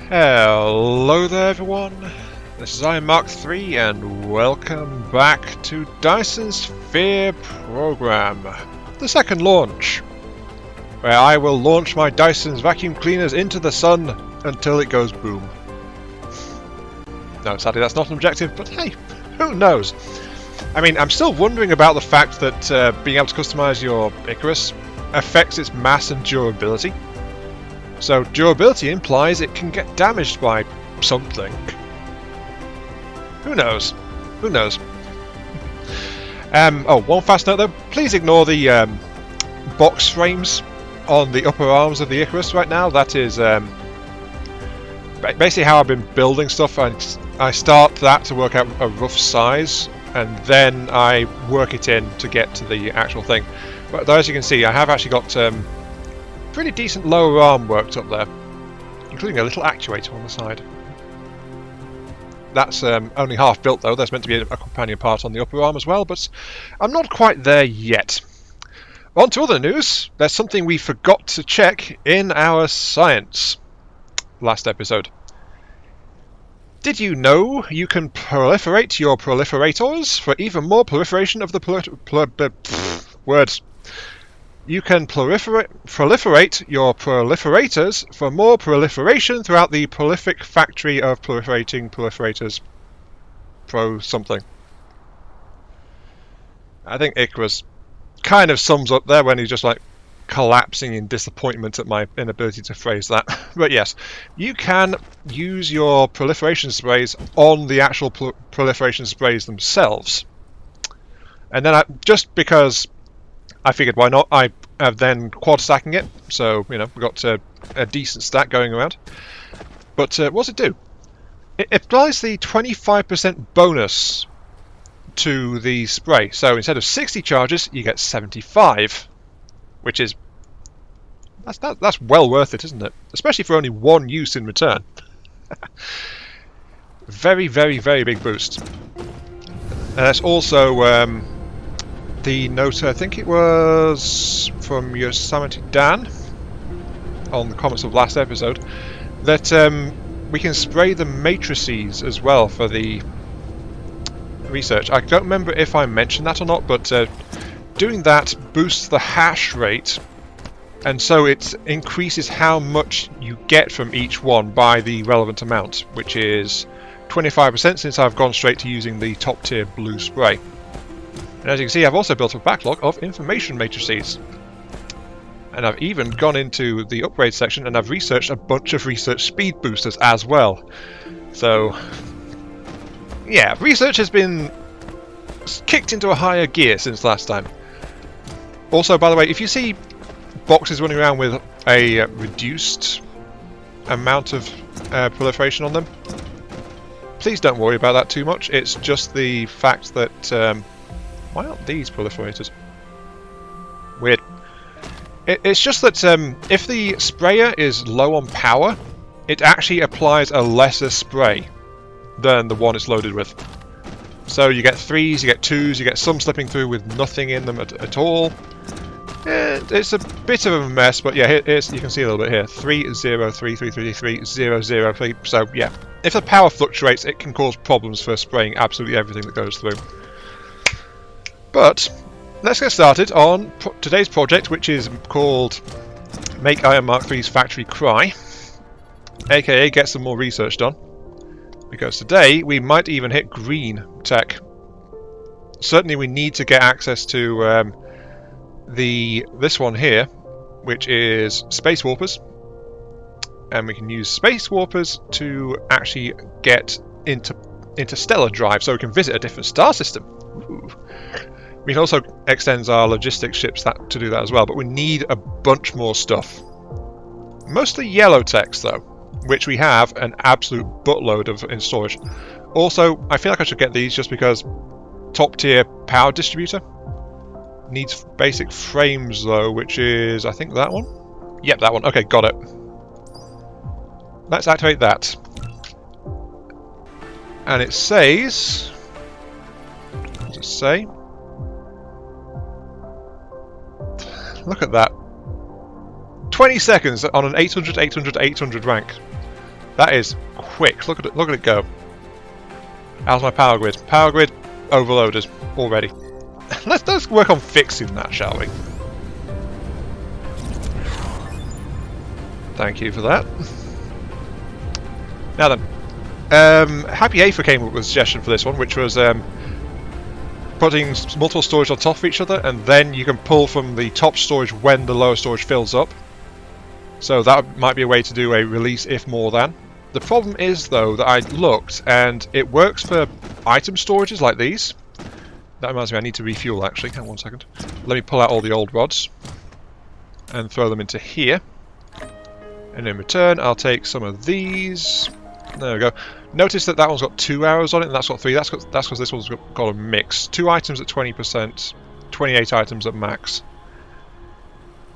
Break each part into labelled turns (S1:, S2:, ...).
S1: Hello there everyone, this is I Mark III and welcome back to Dyson's Sphere program, the second launch, where I will launch my Dyson's vacuum cleaners into the sun until it goes boom. No, sadly that's not an objective, but hey, who knows? I mean, I'm still wondering about the fact that being able to customize your Icarus affects its mass and durability. So durability implies it can get damaged by something. Who knows? Who knows? Oh, one fast note though. Please ignore the box frames on the upper arms of the Icarus right now. That is basically how I've been building stuff. I start that to work out a rough size, and then I work it in to get to the actual thing. But as you can see, I have actually got pretty decent lower arm worked up there, including a little actuator on the side. That's only half built though. There's meant to be a companion part on the upper arm as well, but I'm not quite there yet. On to other news. There's something we forgot to check in our science last episode. Did you know you can proliferate your proliferators for even more proliferation of the words? You can proliferate your proliferators for more proliferation throughout the prolific factory of proliferating proliferators. Pro something. I think Icarus kind of sums up there when he's just like collapsing in disappointment at my inability to phrase that. But yes, you can use your proliferation sprays on the actual proliferation sprays themselves. And then just because I figured why not, I have then quad stacking it, so you know we've got a decent stack going around. But what does it do? It applies the 25% bonus to the spray. So instead of 60 charges, you get 75, which is that's well worth it, isn't it? Especially for only one use in return. Very, very, very big boost. And that's also the note, I think it was from Yosemite Dan on the comments of last episode, that we can spray the matrices as well for the research. I don't remember if I mentioned that or not, but doing that boosts the hash rate, and so it increases how much you get from each one by the relevant amount, which is 25% since I've gone straight to using the top tier blue spray. And as you can see, I've also built a backlog of information matrices. And I've even gone into the upgrade section and I've researched a bunch of research speed boosters as well. So, yeah, research has been kicked into a higher gear since last time. Also, by the way, if you see boxes running around with a reduced amount of proliferation on them, please don't worry about that too much. It's just the fact that why aren't these proliferated? Weird. It's just that if the sprayer is low on power, it actually applies a lesser spray than the one it's loaded with. So you get 3s, you get 2s, you get some slipping through with nothing in them at all. It's a bit of a mess, but yeah, you can see a little bit here. 3, 0, 3, 3, 3, 3, 0, 0, 3. So yeah, if the power fluctuates, it can cause problems for spraying absolutely everything that goes through. But let's get started on today's project, which is called Make Iron Mark III's Factory Cry, aka get some more research done, because today we might even hit green tech. Certainly we need to get access to this one here, which is Space Warpers, and we can use Space Warpers to actually get into interstellar drive, so we can visit a different star system. Ooh. We can also extend our logistics ships to do that as well, but we need a bunch more stuff. Mostly yellow techs though, which we have an absolute buttload of in storage. Also, I feel like I should get these just because top tier power distributor needs basic frames though, which is, I think, that one? Yep, that one. Okay, got it. Let's activate that. And it says, what does it say? Look at that. 20 seconds on an 800, 800, 800 rank. That is quick. Look at it go. How's my power grid? Power grid overloaded already. let's work on fixing that, shall we? Thank you for that. Now then, Happy Aether came up with a suggestion for this one, which was putting multiple storage on top of each other, and then you can pull from the top storage when the lower storage fills up. So that might be a way to do a release if more than. The problem is, though, that I looked, and it works for item storages like these. That reminds me, I need to refuel, actually. Hang on 1 second. Let me pull out all the old rods and throw them into here. And in return, I'll take some of these. There we go. Notice that that one's got 2 arrows on it, and that's got 3. That's because this one's got a mix. 2 items at 20%, 28 items at max.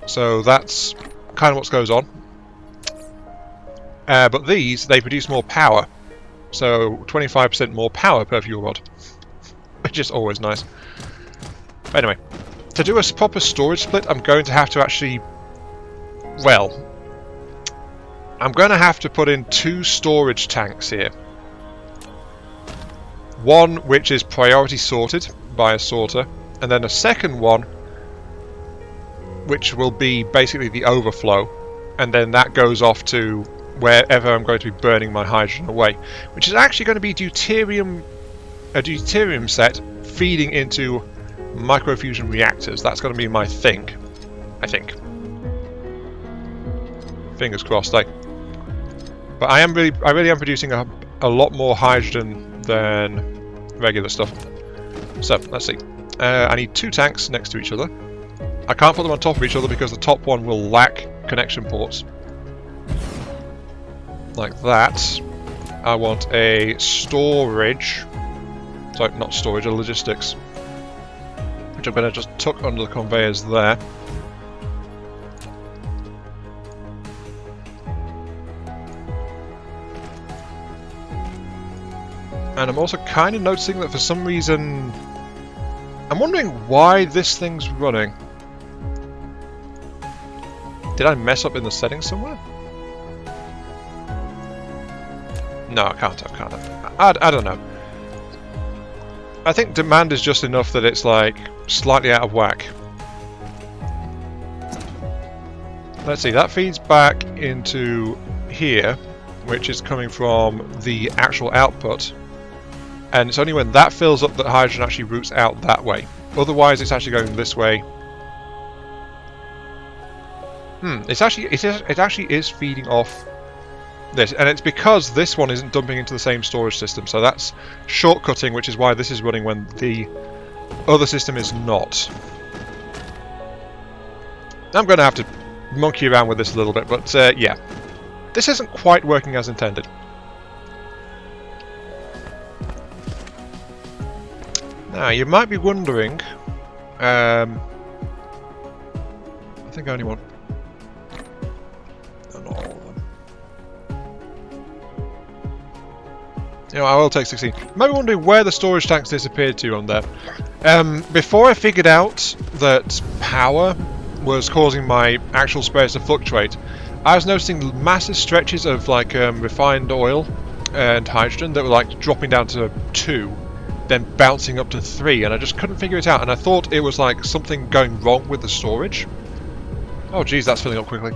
S1: So that's kind of what goes on. But these, they produce more power. So 25% more power per fuel rod. Which is always nice. But anyway, to do a proper storage split, I'm going to have to actually... Well... I'm going to have to put in 2 storage tanks here. One which is priority sorted by a sorter, and then a second one which will be basically the overflow, and then that goes off to wherever I'm going to be burning my hydrogen away, which is actually going to be a deuterium set feeding into microfusion reactors. That's going to be my thing, I think. Fingers crossed, eh? But I really am producing a lot more hydrogen than regular stuff. So, let's see. I need 2 tanks next to each other. I can't put them on top of each other because the top one will lack connection ports. Like that. I want a storage. Sorry, not storage, a logistics. Which I'm going to just tuck under the conveyors there. And I'm also kind of noticing that for some reason... I'm wondering why this thing's running. Did I mess up in the settings somewhere? No, I can't. I don't know. I think demand is just enough that it's like slightly out of whack. Let's see, that feeds back into here, which is coming from the actual output. And it's only when that fills up that hydrogen actually routes out that way. Otherwise, it's actually going this way. It actually is feeding off this, and it's because this one isn't dumping into the same storage system. So that's shortcutting, which is why this is running when the other system is not. I'm going to have to monkey around with this a little bit, but yeah, this isn't quite working as intended. Now, you might be wondering, I think I only want... not all of them. You know, I will take 16. You might be wondering where the storage tanks disappeared to on there. Before I figured out that power was causing my actual spares to fluctuate, I was noticing massive stretches of like refined oil and hydrogen that were like dropping down to 2. Then bouncing up to 3, and I just couldn't figure it out, and I thought it was like something going wrong with the storage. Oh geez, that's filling up quickly.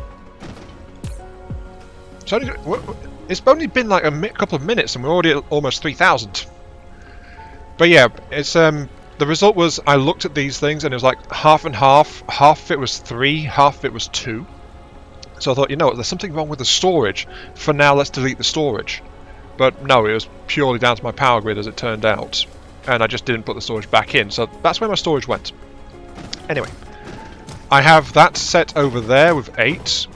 S1: It's only been like a couple of minutes and we're already at almost 3,000. But yeah, it's the result was I looked at these things and it was like half and half. Half of it was 3, half of it was 2. So I thought, you know what, there's something wrong with the storage. For now, let's delete the storage. But no, it was purely down to my power grid as it turned out. And I just didn't put the storage back in, so that's where my storage went. Anyway, I have that set over there with 8,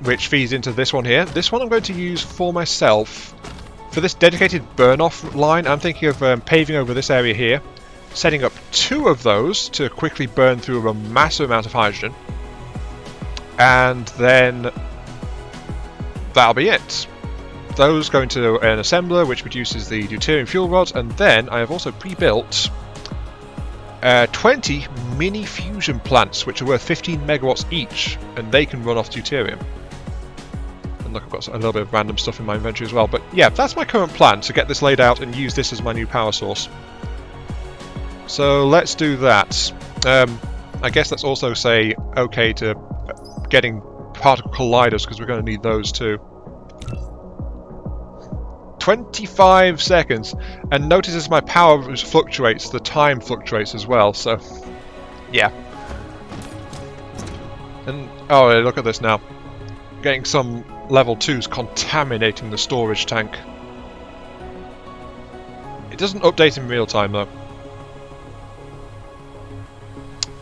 S1: which feeds into this one here. This one I'm going to use for myself. For this dedicated burn-off line, I'm thinking of paving over this area here, setting up 2 of those to quickly burn through a massive amount of hydrogen. And then that'll be it. Those go into an assembler which produces the deuterium fuel rods, and then I have also pre-built 20 mini fusion plants which are worth 15 megawatts each, and they can run off deuterium. And look, I've got a little bit of random stuff in my inventory as well. But yeah, that's my current plan, to get this laid out and use this as my new power source. So let's do that. I guess let's also say okay to getting particle colliders, because we're going to need those too. 25 seconds. And notice as my power fluctuates, the time fluctuates as well, so yeah. And oh, look at this now. Getting some level 2s contaminating the storage tank. It doesn't update in real time though.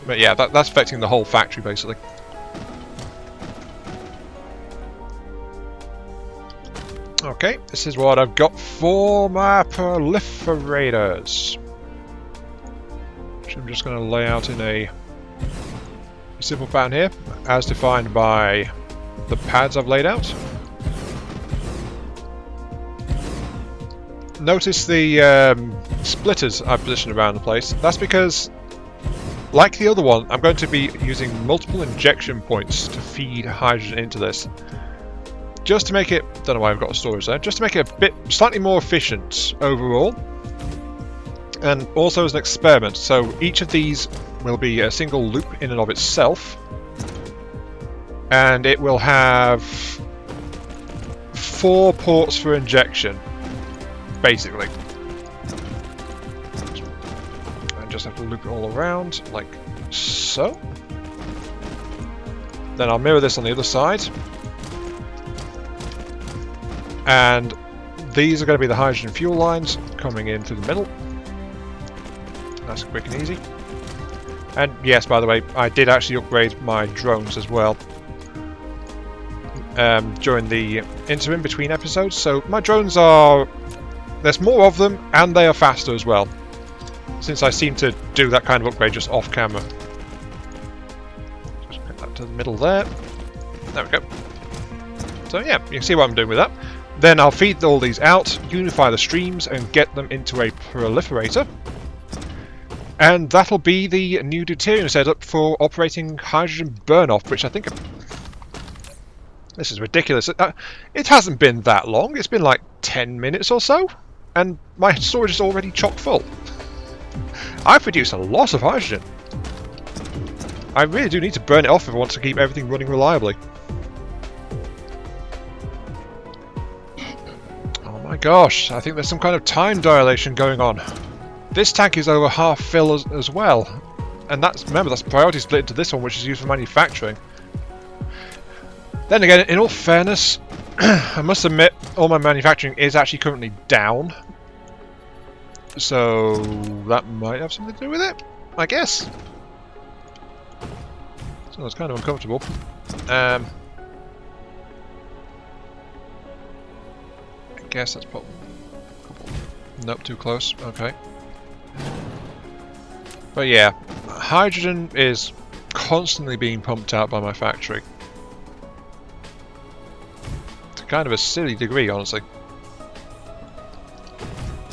S1: But yeah, that's affecting the whole factory basically. Okay, this is what I've got for my proliferators. Which I'm just going to lay out in a simple pattern here, as defined by the pads I've laid out. Notice the splitters I've positioned around the place. That's because, like the other one, I'm going to be using multiple injection points to feed hydrogen into this. Just to make it, don't know why I've got a storage there, just to make it a bit slightly more efficient overall. And also as an experiment, so each of these will be a single loop in and of itself. And it will have 4 ports for injection, basically. I just have to loop it all around, like so. Then I'll mirror this on the other side. And these are going to be the hydrogen fuel lines coming in through the middle. Nice and quick and easy. And yes, by the way, I did actually upgrade my drones as well during the interim between episodes. So my drones are... there's more of them, and they are faster as well. Since I seem to do that kind of upgrade just off camera. Just get that to the middle there. There we go. So yeah, you can see what I'm doing with that. Then I'll feed all these out, unify the streams, and get them into a proliferator. And that'll be the new deuterium setup for operating hydrogen burn-off, which I think... this is ridiculous. It hasn't been that long. It's been like 10 minutes or so, and my storage is already chock full. I produce a lot of hydrogen. I really do need to burn it off if I want to keep everything running reliably. Oh my gosh, I think there's some kind of time dilation going on. This tank is over half fill as well. And that's, remember, that's priority split into this one, which is used for manufacturing. Then again, in all fairness, I must admit, all my manufacturing is actually currently down. So that might have something to do with it, I guess. So it's kind of uncomfortable. I guess that's probably... nope, too close. Okay. But yeah, hydrogen is constantly being pumped out by my factory. To kind of a silly degree, honestly.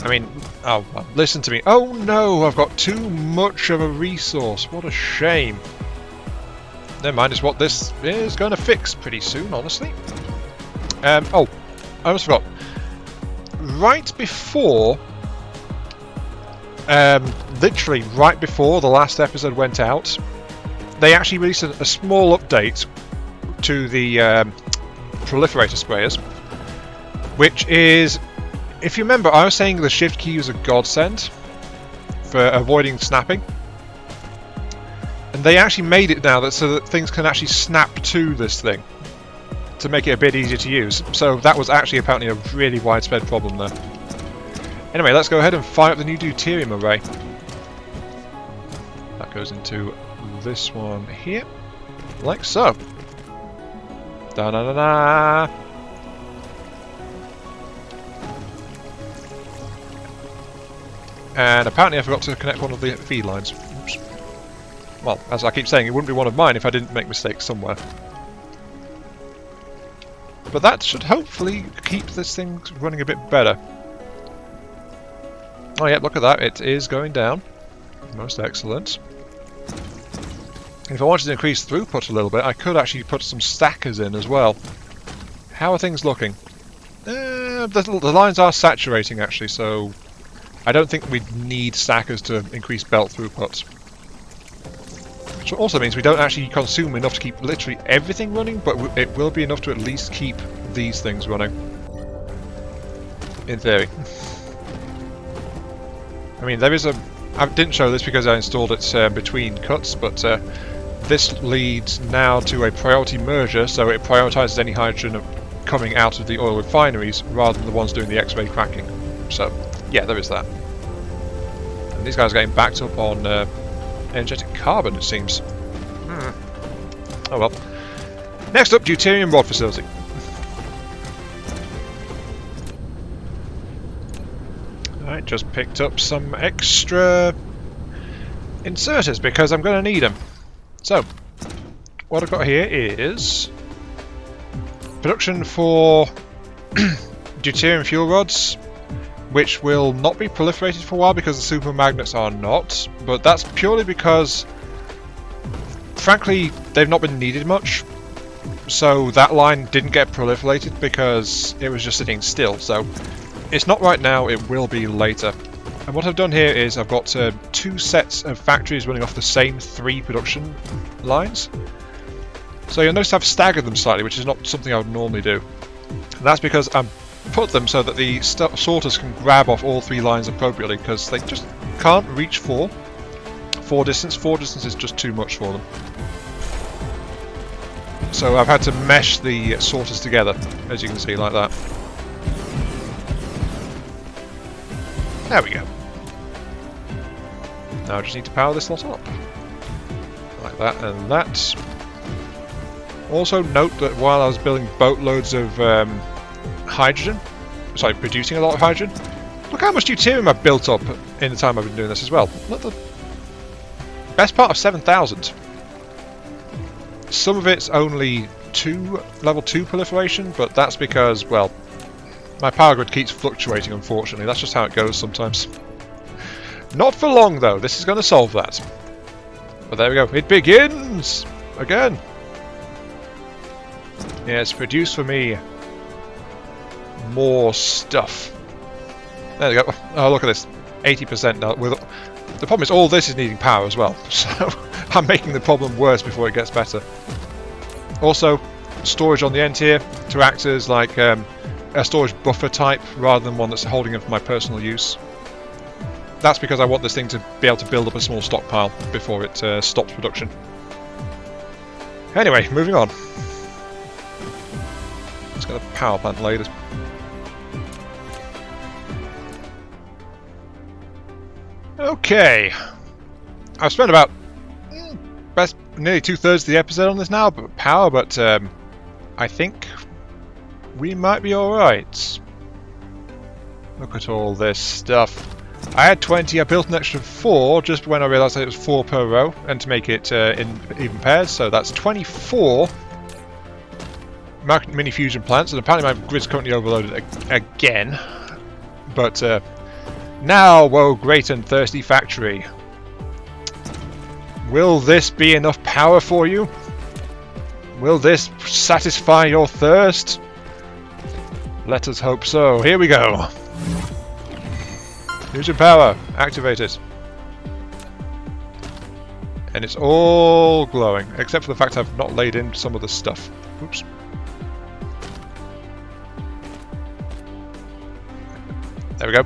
S1: I mean, oh, listen to me. Oh no, I've got too much of a resource. What a shame. Never mind, it's what this is going to fix pretty soon, honestly. Oh, I almost forgot. Right before... literally right before the last episode went out, they actually released a small update to the proliferator sprayers, which is, if you remember, I was saying the shift key was a godsend for avoiding snapping, and they actually made it now that so that things can actually snap to this thing to make it a bit easier to use. So that was actually apparently a really widespread problem there. Anyway, let's go ahead and fire up the new deuterium array. That goes into this one here, like so. Da-da-da-da! And apparently I forgot to connect one of the feed lines. Oops. Well, as I keep saying, it wouldn't be one of mine if I didn't make mistakes somewhere. But that should hopefully keep this thing running a bit better. Oh yeah, look at that, it is going down. Most excellent. If I wanted to increase throughput a little bit, I could actually put some stackers in as well. How are things looking? The lines are saturating actually, so I don't think we need stackers to increase belt throughput. Which also means we don't actually consume enough to keep literally everything running, but it will be enough to at least keep these things running. In theory. I mean, there is a... I didn't show this because I installed it between cuts, but this leads now to a priority merger, so it prioritizes any hydrogen coming out of the oil refineries rather than the ones doing the X-ray cracking. So, yeah, there is that. And these guys are getting backed up on energetic carbon, it seems. Oh well. Next up, Deuterium Rod Facility. I just picked up some extra inserters because I'm going to need them. So, what I've got here is production for deuterium fuel rods, which will not be proliferated for a while because the super magnets are not, but that's purely because, frankly, they've not been needed much. So that line didn't get proliferated because it was just sitting still. So it's not right now, it will be later. And what I've done here is I've got 2 sets of factories running off the same 3 production lines. So you'll notice I've staggered them slightly, which is not something I would normally do. And that's because I've put them so that the sorters can grab off all 3 lines appropriately, because they just can't reach 4 distance. 4 distance is just too much for them. So I've had to mesh the sorters together, as you can see, like that. There we go. Now I just need to power this lot up. Like that and that. Also note that while I was building boatloads of hydrogen, sorry, producing a lot of hydrogen, look how much deuterium I've built up in the time I've been doing this as well. Look, the best part of 7,000. Some of it's only level 2 proliferation, but that's because, well, my power grid keeps fluctuating, unfortunately. That's just how it goes sometimes. Not for long, though. This is going to solve that. But there we go. It begins! Again. Yes, produce for me more stuff. There we go. Oh, look at this. 80% now. The problem is all this is needing power as well. So I'm making the problem worse before it gets better. Also, storage on the end here to act as like a storage buffer type rather than one that's holding it for my personal use. That's because I want this thing to be able to build up a small stockpile before it stops production. Anyway, moving on. Let's get a power plant later. Okay. I've spent about nearly 2/3 of the episode on this now, but power, but I think we might be alright. Look at all this stuff. I had 20, I built an extra 4 just when I realised that it was 4 per row, and to make it in even pairs, so that's 24 mini fusion plants, and apparently my grid's currently overloaded again. But now, whoa, great and thirsty factory. Will this be enough power for you? Will this satisfy your thirst? Let us hope so. Here we go. Fusion power, activate it. And it's all glowing, except for the fact I've not laid in some of the stuff. Oops. There we go.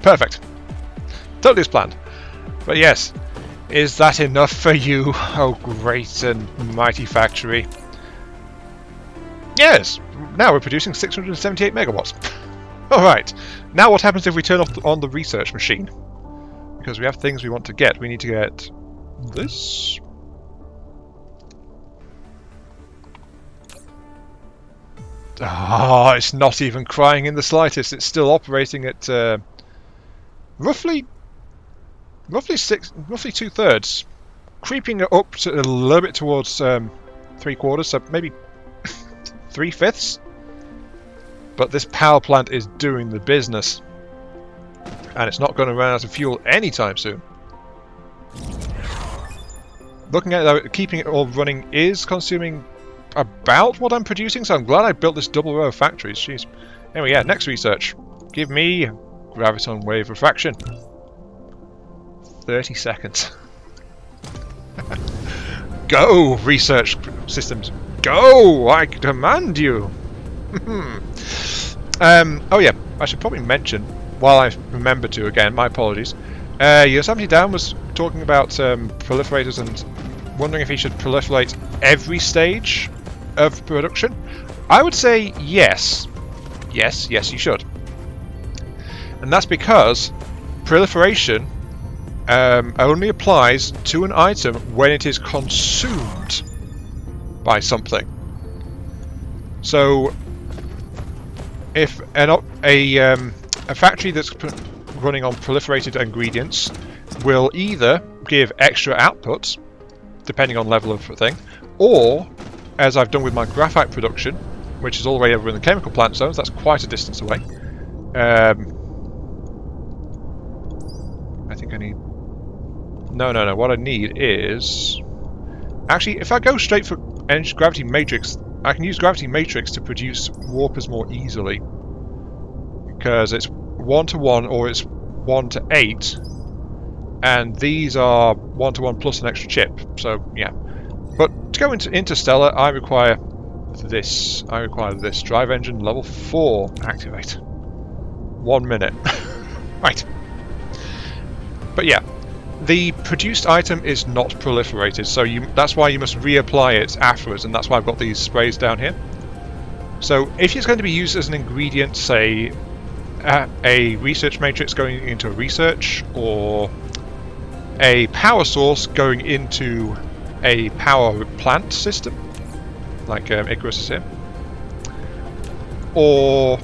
S1: Perfect. Totally as planned. But yes, is that enough for you, oh great and mighty factory? Yes! Now we're producing 678 megawatts. Alright, now what happens if we turn on the research machine? Because we have things we want to get. We need to get this. Ah, it's not even crying in the slightest. It's still operating at roughly 2/3, creeping up to a little bit towards 3/4, so maybe 3/5. But this power plant is doing the business, and it's not going to run out of fuel anytime soon. Looking at it, though, keeping it all running is consuming about what I'm producing, so I'm glad I built this double row of factories. Jeez. Anyway, yeah, next research. Give me graviton wave refraction. 30 seconds. Go, research systems. Go! I command you! Oh yeah, I should probably mention, while I remember to again, my apologies. Yosemite Dan was talking about proliferators and wondering if he should proliferate every stage of production. I would say yes. Yes, you should. And that's because proliferation only applies to an item when it is consumed by something. So, if a factory that's running on proliferated ingredients will either give extra output, depending on level of thing, or, as I've done with my graphite production, which is all the way over in the chemical plant zones, that's quite a distance away. I think I need... No. What I need is... Actually, if I go straight for gravity matrix, I can use gravity matrix to produce warpers more easily. Because it's 1-to-1 or it's 1-to-8. And these are 1-to-1 plus an extra chip. So, yeah. But to go into Interstellar, I require this. I require this. Drive engine level 4 activate. 1 minute. Right. But yeah. The produced item is not proliferated, so that's why you must reapply it afterwards, and that's why I've got these sprays down here. So if it's going to be used as an ingredient, say a research matrix going into a research, or a power source going into a power plant system, like Icarus is here, or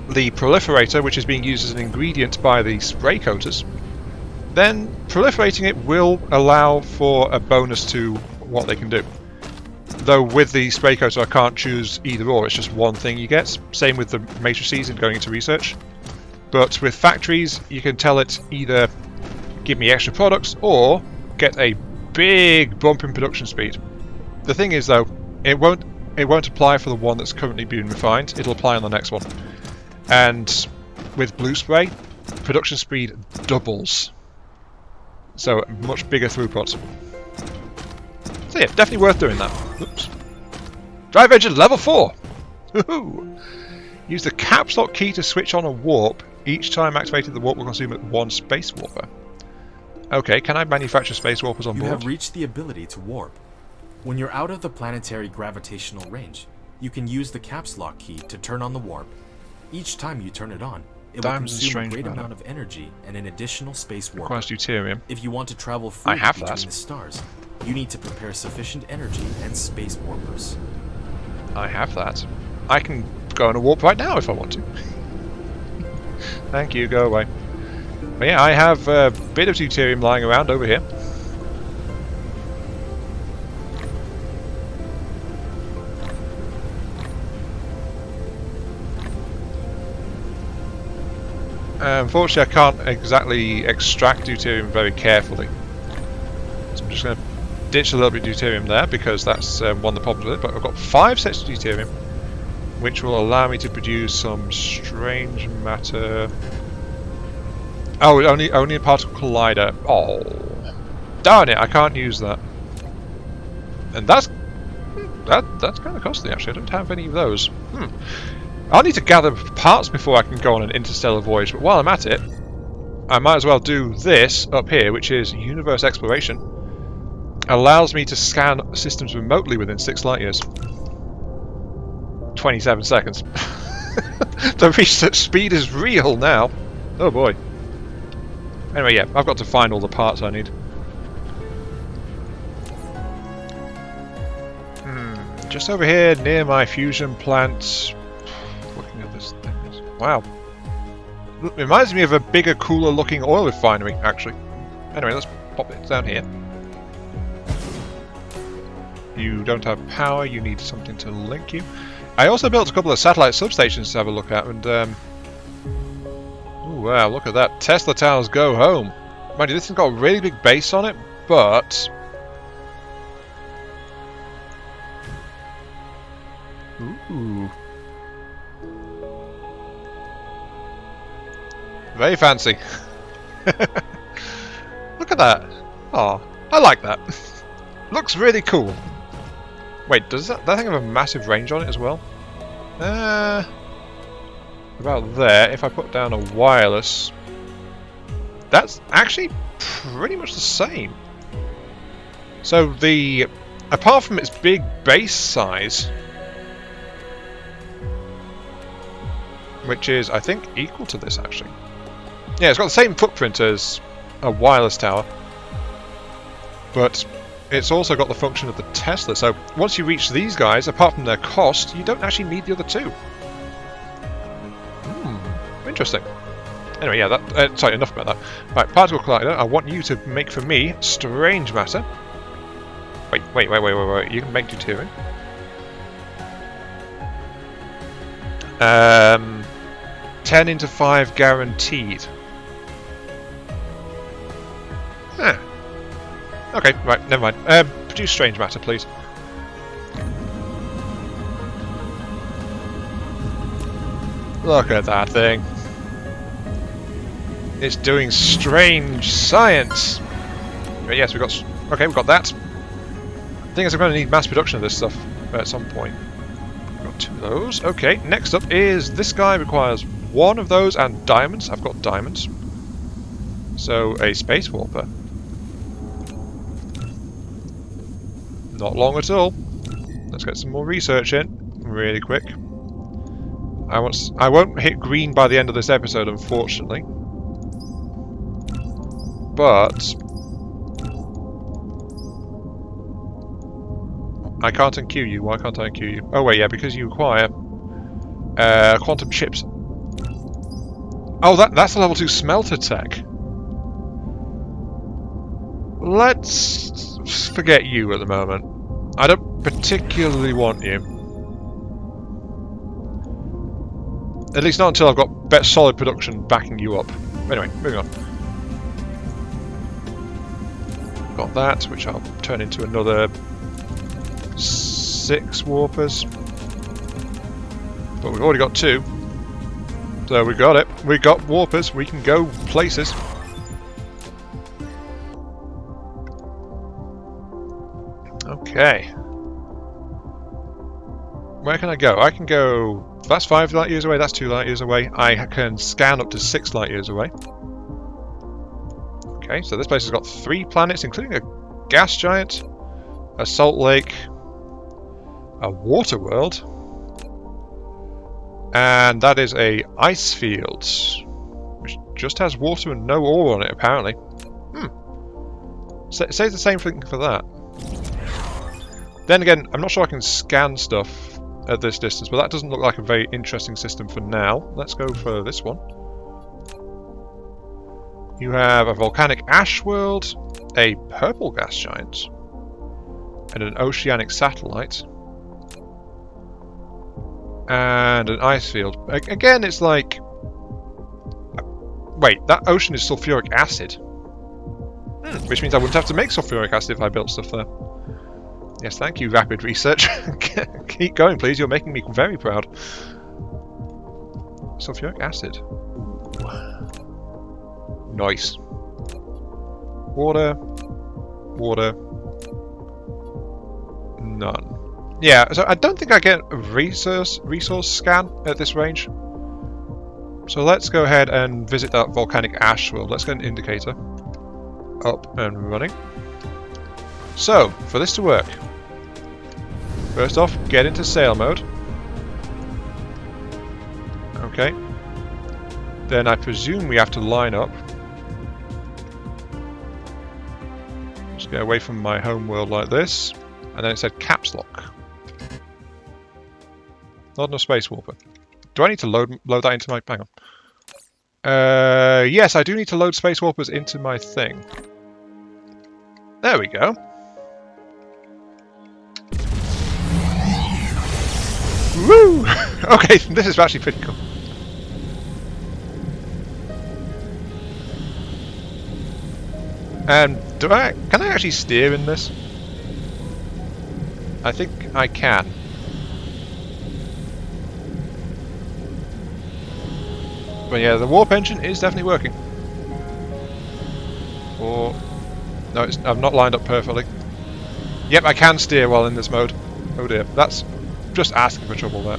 S1: the proliferator, which is being used as an ingredient by the spray coaters, then proliferating it will allow for a bonus to what they can do. Though with the spray coater I can't choose either or, it's just one thing you get. Same with the matrices and going into research. But with factories you can tell it either give me extra products or get a big bump in production speed. The thing is though, it won't apply for the one that's currently being refined, it'll apply on the next one. And with blue spray, production speed doubles. So, much bigger throughput. So yeah, definitely worth doing that. Oops. Drive engine level 4! Woohoo! Use the caps lock key to switch on a warp. Each time activated, the warp will consume one space warper. Okay, can I manufacture space warpers on board?
S2: You have reached the ability to warp. When you're out of the planetary gravitational range, you can use the caps lock key to turn on the warp. Each time you turn it on, it will consume a great amount of energy and an additional space warp.
S1: Requires deuterium.
S2: If you want to travel freely between the stars, you need to prepare sufficient energy and space warpers.
S1: I have that. I can go on a warp right now if I want to. Thank you, go away. But yeah, I have a bit of deuterium lying around over here. Unfortunately, I can't exactly extract deuterium very carefully. So I'm just going to ditch a little bit of deuterium there, because that's one of the problems with it. But I've got 5 sets of deuterium, which will allow me to produce some strange matter. Oh, only a particle collider. Oh, darn it! I can't use that. And that's kind of costly, actually. I don't have any of those. I'll need to gather parts before I can go on an interstellar voyage, but while I'm at it, I might as well do this up here, which is Universe Exploration. Allows me to scan systems remotely within 6 light years. 27 seconds. The research speed is real now. Oh boy. Anyway, yeah, I've got to find all the parts I need. Just over here, near my fusion plant. Looking at this thing. Wow. It reminds me of a bigger, cooler looking oil refinery, actually. Anyway, let's pop it down here. You don't have power, you need something to link you. I also built a couple of satellite substations to have a look at, and ooh, wow, look at that. Tesla towers go home. Mind you, this has got a really big base on it, but Ooh. Very fancy. Look at that. Oh, I like that. Looks really cool. Wait, does that thing have a massive range on it as well? About there. If I put down a wireless, that's actually pretty much the same. So apart from its big base size, which is, I think, equal to this actually. Yeah, it's got the same footprint as a wireless tower, but it's also got the function of the Tesla. So once you reach these guys, apart from their cost, you don't actually need the other two. Interesting. Anyway, yeah, sorry, enough about that. Right, particle collider, I want you to make for me strange matter. Wait, you can make deuterium. 10 into 5 guaranteed. Huh. Okay, right, never mind. Produce strange matter, please. Look at that thing. It's doing strange science. But yes, we've got that. The thing is, I'm going to need mass production of this stuff at some point. Got 2 of those. Okay, next up is this guy requires 1 of those and diamonds. I've got diamonds. So a space warper. Not long at all. Let's get some more research in really quick. I won't hit green by the end of this episode, unfortunately. But I can't unqueue you. Why can't I unqueue you? Oh wait, yeah, because you require quantum chips. Oh, that's a level 2 smelter tech. Let's forget you at the moment. I don't particularly want you. At least not until I've got solid production backing you up. Anyway, moving on. Got that, which I'll turn into another 6 warpers. But we've already got 2. So we got it. We got warpers. We can go places. Okay. Where can I go? I can go... That's 5 light years away, that's 2 light years away. I can scan up to 6 light years away. Okay, so this place has got 3 planets, including a gas giant, a salt lake, a water world, and that is a ice field, which just has water and no ore on it, apparently. Say the same thing for that. Then again, I'm not sure I can scan stuff at this distance, but that doesn't look like a very interesting system for now. Let's go for this one. You have a volcanic ash world, a purple gas giant, and an oceanic satellite, and an ice field. Again, it's like... Wait, that ocean is sulfuric acid. Which means I wouldn't have to make sulfuric acid if I built stuff there. Yes, thank you, rapid research. Keep going, please. You're making me very proud. Sulfuric acid. Ooh. Nice. Water. Water. None. Yeah, so I don't think I get a resource scan at this range. So let's go ahead and visit that volcanic ash world. Let's get an indicator. Up and running. So, for this to work, first off, get into sail mode. Okay. Then I presume we have to line up. Just get away from my home world like this. And then it said caps lock. Not enough space warper. Do I need to load that into my... Hang on. Yes, I do need to load space warpers into my thing. There we go. Woo! Okay, this is actually pretty cool. And can I actually steer in this? I think I can. But yeah, the warp engine is definitely working. Or no, I've not lined up perfectly. Yep, I can steer while in this mode. Oh dear, that's just asking for trouble there.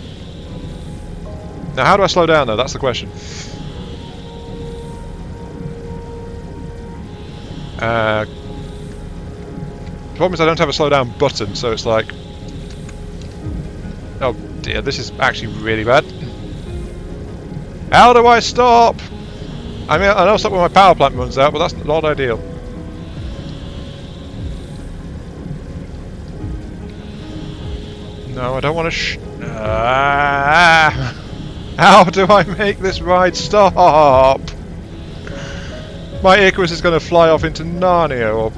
S1: Now, how do I slow down though? That's the question. The problem is I don't have a slow down button, so it's like... Oh dear, this is actually really bad. How do I stop? I mean, I know stop when my power plant runs out, but that's not ideal. No, I don't want to How do I make this ride stop? My Icarus is going to fly off into Narnia or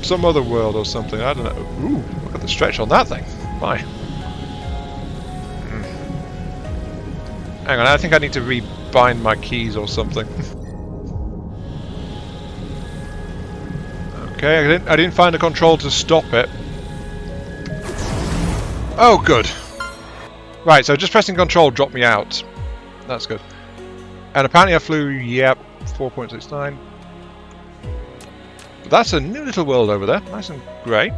S1: some other world or something. I don't know. Ooh, look at the stretch on that thing. My. Hang on, I think I need to rebind my keys or something. Okay, I didn't find a control to stop it. Oh, good. Right, so just pressing control dropped me out. That's good. And apparently I flew, yep, 4.69. But that's a new little world over there. Nice and great.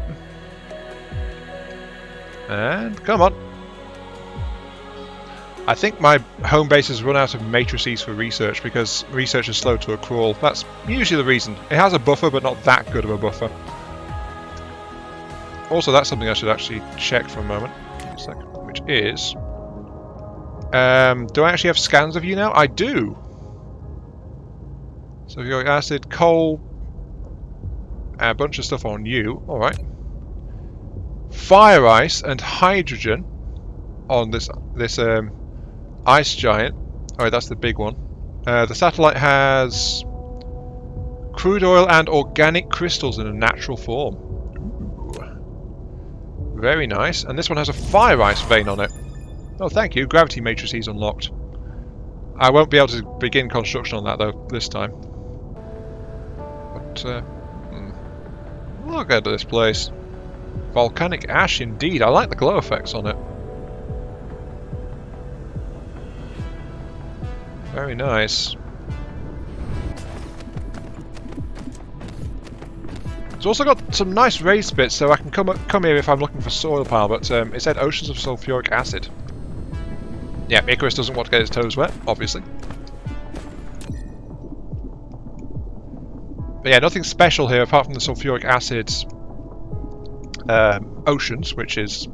S1: And come on. I think my home base has run out of matrices for research because research is slow to a crawl. That's usually the reason. It has a buffer, but not that good of a buffer. Also, that's something I should actually check for a moment. A second, which is... do I actually have scans of you now? I do! Sulfuric acid, coal, a bunch of stuff on you. Alright. Fire ice and hydrogen on this ice giant. Alright, that's the big one. The satellite has crude oil and organic crystals in a natural form. Very nice. And this one has a fire ice vein on it. Oh, thank you. Gravity matrices unlocked. I won't be able to begin construction on that, though, this time. But, look at this place. Volcanic ash, indeed. I like the glow effects on it. Very nice. It's also got some nice raised bits, so I can come here if I'm looking for soil pile, but it said oceans of sulfuric acid. Yeah, Icarus doesn't want to get his toes wet, obviously. But yeah, nothing special here apart from the sulfuric acid oceans, which is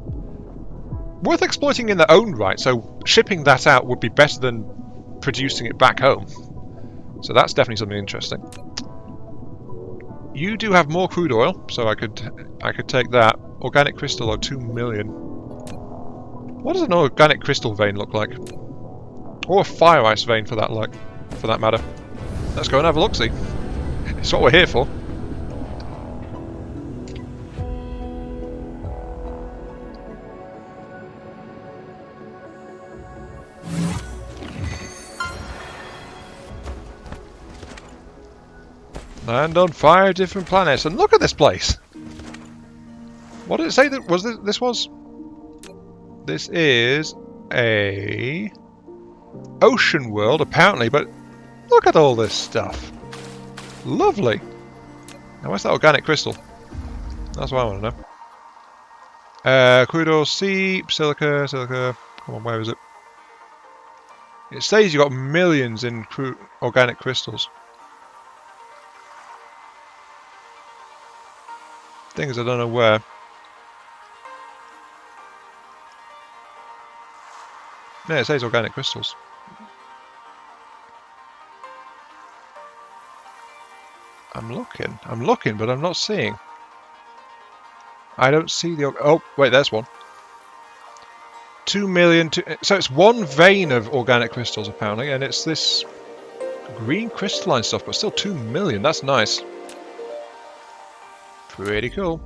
S1: worth exploiting in their own right, so shipping that out would be better than producing it back home. So that's definitely something interesting. You do have more crude oil, so I could take that. Organic crystal, 2 million. What does an organic crystal vein look like? Or a fire ice vein for that matter. Let's go and have a look-see. It's what we're here for. Land on 5 different planets, and look at this place! What did it say that was this was? This is a ocean world, apparently, but look at all this stuff. Lovely. Now, where's that organic crystal? That's what I want to know. Crude oil, sea, silica. Come on, where is it? It says you got millions in organic crystals. Things I don't know where. Yeah, it says organic crystals. I'm looking, but I'm not seeing. I don't see the... Oh, wait, there's one. 2 million... So it's one vein of organic crystals, apparently, and it's this green crystalline stuff, but still 2 million. That's nice. Pretty cool.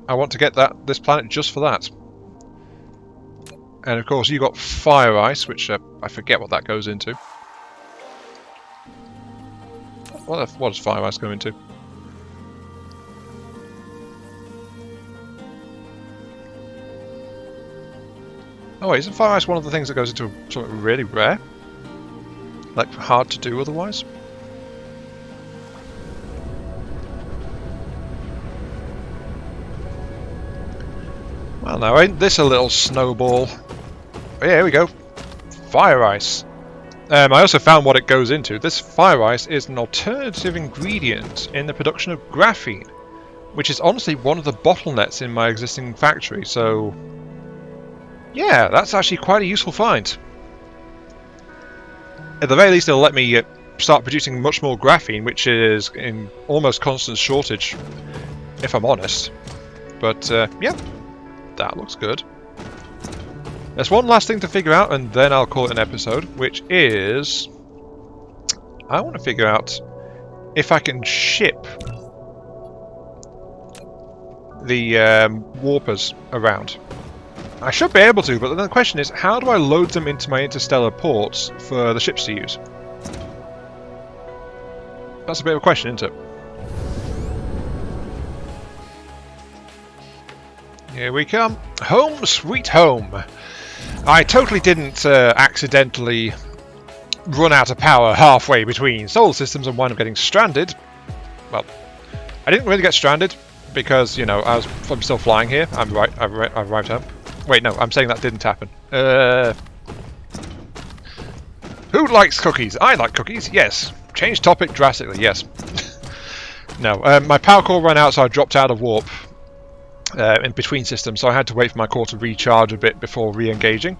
S1: I want to get this planet just for that. And of course you got fire ice, which I forget what that goes into. What does fire ice go into? Oh wait, isn't fire ice one of the things that goes into something really rare? like hard to do otherwise. Well, now ain't this a little snowball? Oh, yeah, here we go. Fire ice. I also found what it goes into. This fire ice is an alternative ingredient in the production of graphene, which is honestly one of the bottlenecks in my existing factory, so yeah, that's actually quite a useful find. At the very least, it'll let me start producing much more graphene, which is in almost constant shortage, if I'm honest. But yeah, that looks good. There's one last thing to figure out, and then I'll call it an episode, which is I want to figure out if I can ship the warpers around. I should be able to, but then the question is, how do I load them into my interstellar ports for the ships to use? That's a bit of a question, isn't it? Here we come. Home sweet home. I totally didn't accidentally run out of power halfway between solar systems and wind up getting stranded. Well, I didn't really get stranded because, you know, I'm still flying here. I've arrived home. Wait, no, I'm saying that didn't happen. Who likes cookies? I like cookies, yes. Change topic drastically, yes. No, my power core ran out, so I dropped out of warp in between systems, so I had to wait for my core to recharge a bit before re-engaging.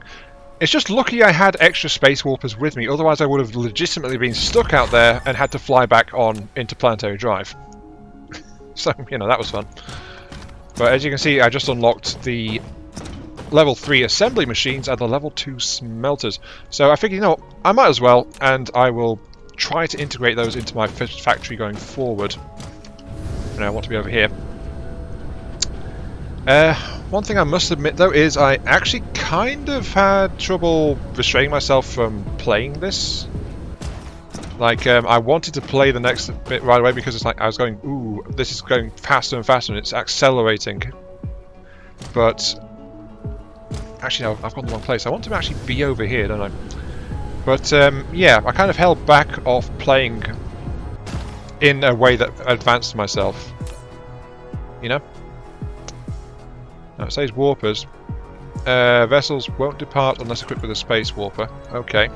S1: It's just lucky I had extra space warpers with me, otherwise I would have legitimately been stuck out there and had to fly back on interplanetary drive. So, you know, that was fun. But as you can see, I just unlocked the level 3 assembly machines and the level 2 smelters. So I figured, you know what, I might as well, and I will try to integrate those into my factory going forward. And I want to be over here. One thing I must admit though is I actually kind of had trouble restraining myself from playing this. Like, I wanted to play the next bit right away because it's like I was going, ooh, this is going faster and faster and it's accelerating. But actually, no, I've gone the wrong place. I want to actually be over here, don't I? But yeah, I kind of held back off playing in a way that advanced myself. You know? Now it says warpers. Vessels won't depart unless equipped with a space warper. Okay.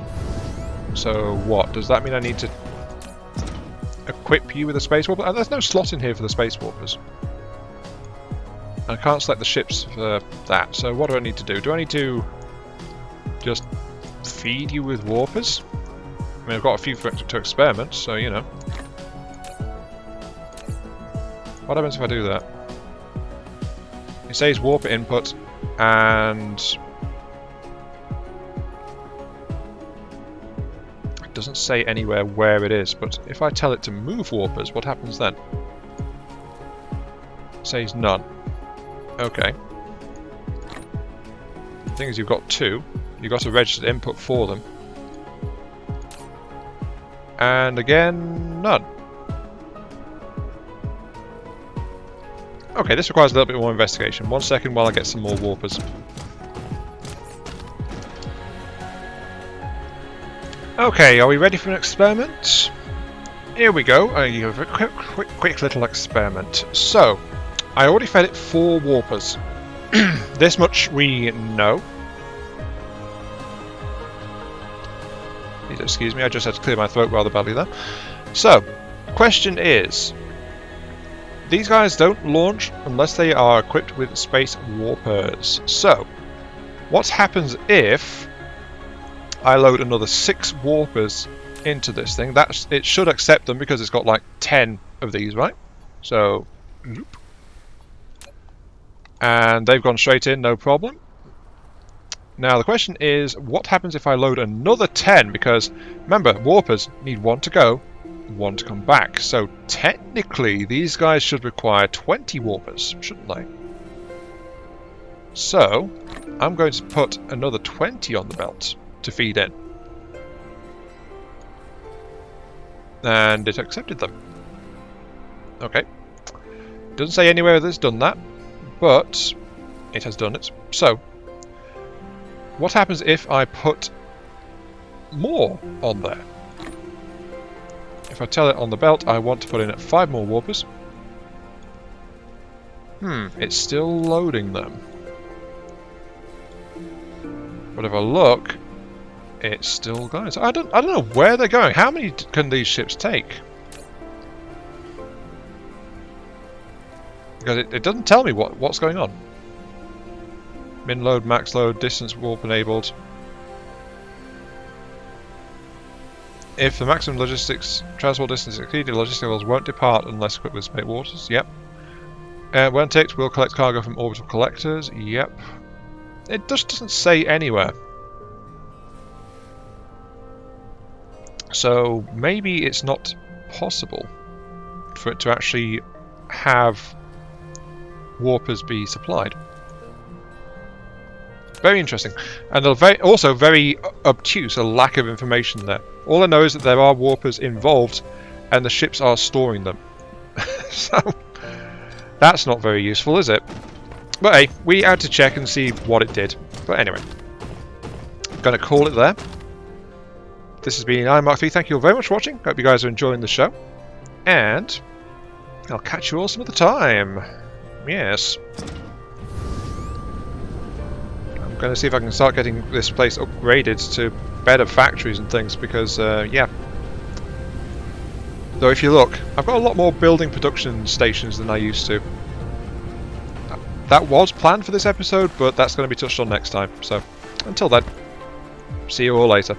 S1: So what? Does that mean I need to equip you with a space warper? And there's no slot in here for the space warpers. I can't select the ships for that. So what do I need to do? Do I need to just feed you with warpers? I mean, I've got a few to experiment, so you know. What happens if I do that? It says warper input, and it doesn't say anywhere where it is, but if I tell it to move warpers, what happens then? It says none. Okay. The thing is, you've got two. You've got a registered input for them. And again, none. Okay, this requires a little bit more investigation. 1 second while I get some more warpers. Okay, are we ready for an experiment? Here we go. You have a quick little experiment. So, I already fed it 4 warpers. This much we know. Please excuse me, I just had to clear my throat rather badly there. So, the question is, these guys don't launch unless they are equipped with space warpers. So, what happens if I load another 6 warpers into this thing? It should accept them because it's got like 10 of these, right? So, and they've gone straight in, no problem. Now the question is, what happens if I load another 10? Because remember, warpers need 1 to go, 1 to come back. So technically, these guys should require 20 warpers, shouldn't they? So I'm going to put another 20 on the belt to feed in. And it accepted them. Okay. Doesn't say anywhere that it's done that, but it has done it. So, what happens if I put more on there? If I tell it on the belt I want to put in 5 more warpers. It's still loading them. But if I look, it's still going. So I don't know where they're going. How many can these ships take? Because it doesn't tell me what's going on. Min load, max load, distance warp enabled. If the maximum logistics transport distance exceeded, logistic levels won't depart unless equipped with spate waters. Yep. When ticked, we'll collect cargo from orbital collectors. Yep. It just doesn't say anywhere. So maybe it's not possible for it to actually have warpers be supplied. Very interesting. And also very obtuse, a lack of information there. All I know is that there are warpers involved and the ships are storing them. So that's not very useful, is it? But hey, we had to check and see what it did. But anyway, I'm going to call it there. This has been Iron Mark 3. Thank you all very much for watching. Hope you guys are enjoying the show. And I'll catch you all some other time. Yes. I'm going to see if I can start getting this place upgraded to better factories and things because, yeah. Though if you look, I've got a lot more building production stations than I used to. That was planned for this episode, but that's going to be touched on next time. So, until then, see you all later.